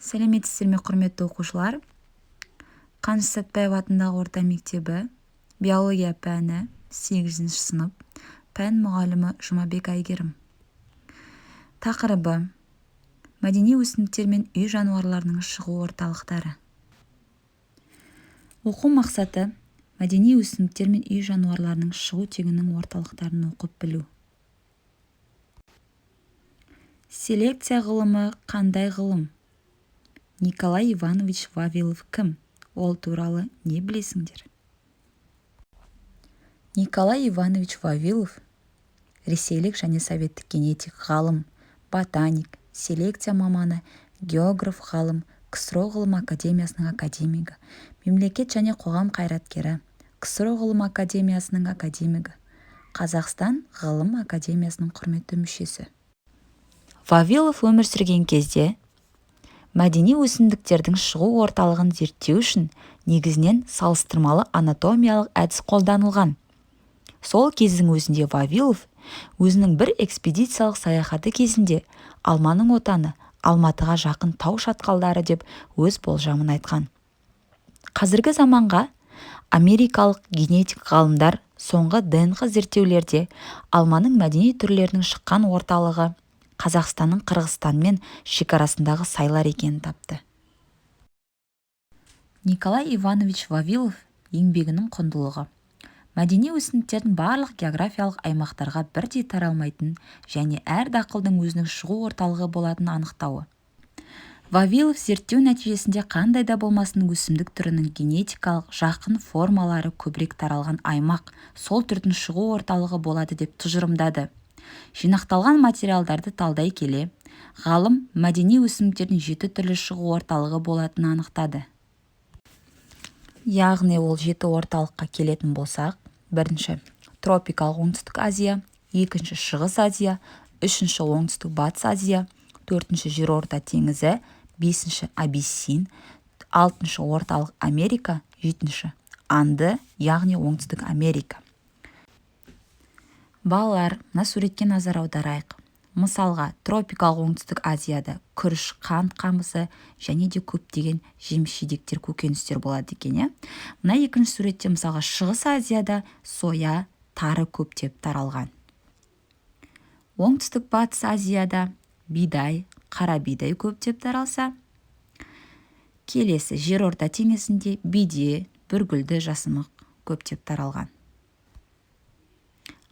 Сәлеметсіздер ме, құрметті оқушылар? Қаныш Сәтпаев атындағы орта мектебі биология пәні 8 сынып пән мұғалімі Жұмабек Әйгерім. Тақырыбы: мәдени өсімдіктер мен үй жануарларының шығу орталықтары. Оқу мақсаты: мәдени өсімдіктер мен үй жануарларының шығу тегінің орталықтарын оқып білу. Селекция ғылымы қандай ғылым? Николай Иванович Вавилов кім? Ол туралы не білесіңдер? Николай Иванович Вавилов ресейлік және советтік генетик ғалым, ботаник, селекция маманы, географ ғалым, КСРО ғылым академиясының академигі, мемлекет және қоғам қайраткері, КСРО ғылым академиясының академигі, Қазақстан ғылым академиясының құрметті мүшесі. Вавилов өмір сүрген кезде мәдени өсімдіктердің шығу орталығын зерттеу үшін негізінен салыстырмалы анатомиялық әдіс қолданылған. Сол кездің өзінде Вавилов өзінің бір экспедициялық саяхаты кезінде алманың отаны Алматыға жақын тау шатқалдары деп өз болжамын айтқан. Қазіргі заманға америкалық генетик ғалымдар соңғы ДНК зерттеулерде алманың мәдени түрлерінің шыққан орталығы Қазақстанның Қырғызстанмен шекарасындағы сайлар екенін тапты. Николай Иванович Вавилов еңбегінің құндылығы: мәдени өсімдіктердің барлық географиялық аймақтарға бірдей таралмайтын және әр дақылдың өзінің шығу орталығы болатынын анықтауы. Вавилов зерттеу нәтижесінде қандай да болмасын өсімдік түрінің генетикалық жақын формалары көбірек таралған аймақ сол түрдің шығу орталығы болады деп тұжырымдады. Жинақталған материалдарды талдай келе, ғалым мәдени өсімдіктердің 7 түрлі шығу орталығы болатынын анықтады. Яғни ол 7 орталыққа келетін болсақ: бірінші тропикалық оңтүстік Азия, екінші шығыс Азия, үшінші оңтүстік батыс Азия, төртінші жерорта теңізі, бесінші Абиссин, алтыншы орталық Америка, жетінші Анды, яғни оңтүстік Америка. Балалар, мына суретке назар аударайық. Мысалға, тропикалық оңтүстік Азияда күріш, қант қамысы және де көптеген жеміс-жидектер, көкөністер болады екен. Мына екінші суретте мысалға шығыс Азияда соя, тары көптеп таралған. Оңтүстік батыс Азияда бидай, қара бидай көптеп таралса, келесі жерорта теңізінде биде, бүргүлді, жасымық көптеп таралған.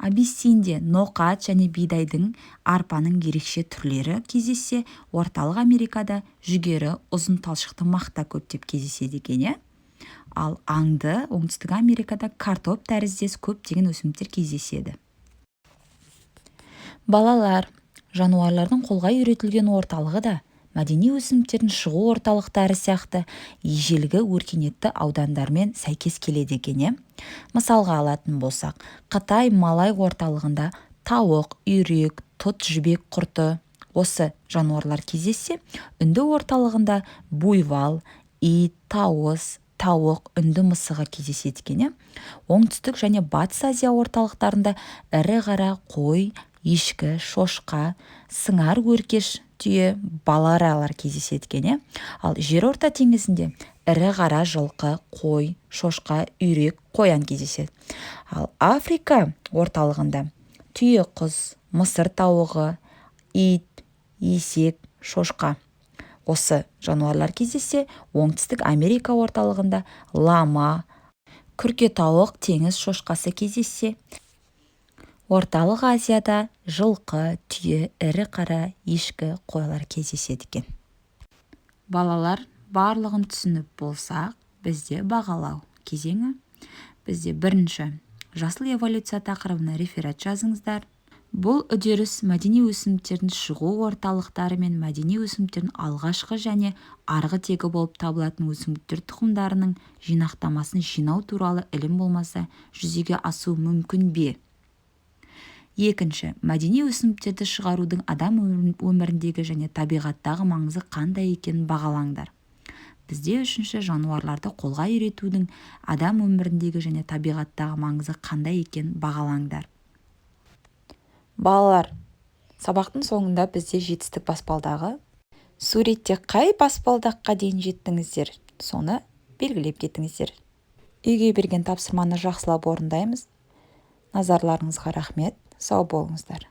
Абиссинде ноқат және бидайдың, арпаның ерекше түрлері кездессе, орталық Америкада жүгері, ұзын талшықты мақта көптеп кездеседі екен. Ал Аңды, оңтүстік Америкада картоп тәріздес көптеген өсімдіктер кездеседі. Балалар, жануарлардың қолға үйретілген орталығы да мәдени өсімдіктердің шығу орталықтары сияқты ежелгі өркениетті аудандармен сәйкес келеді екен. Мысалға алатын болсақ, Қытай Малай орталығында тауық, үйрек, тұт жібек құрты осы жануарлар кездессе, үнді орталығында буйвол, ит, тауыс, тауық, үнді мысығы кездеседі екен. Оңтүстік және батыс Азия орталықтарында ірі қара қой, ешкі, шошқа, сыңар өркеш түйе, баларалар кездеседі екен. Ал жерорта теңізінде ірі қара жылқы, қой, шошқа, үйрек, қоян кездеседі. Ал Африка орталығында түйе құс, мысыр тауығы, ит, есек, шошқа осы жануарлар кездессе, оңтүстік Америка орталығында лама, күрке тауық, теңіз шошқасы кездессе, орталық Азияда жылқы, түйе, ірі қара, ешкі, қойлар кездеседі екен. Балалар, барлығын түсініп болсақ, бізде бағалау кезеңі. Бізде бірінші жасыл эволюция тақырыбына реферат жазыңыздар. Бұл үдеріс мәдени өсімдіктердің шығу орталықтары мен мәдени өсімдіктердің алғашқы және арғы тегі болып табылатын өсімдіктер тұқымдарының жинақтамасын жинау туралы ілім болмаса жүзеге асу мүмкін бе? Екінші, мәдени өсімдіктерді шығарудың адам өміріндегі және табиғаттағы маңызы қандай екенін бағалаңдар. Бізде үшінші, жануарларды қолға үйретудің адам өміріндегі және табиғаттағы маңызы қандай екенін бағалаңдар. Балалар, сабақтың соңында бізде жетістік баспалдағы Суретте қай баспалдаққа дейін жеттіңіздер, соны белгілеп кетіңіздер. Үйге берген тапсырманы жақсылап орындаймыз. Назарларыңызға рахмет. Сау болыңыздар.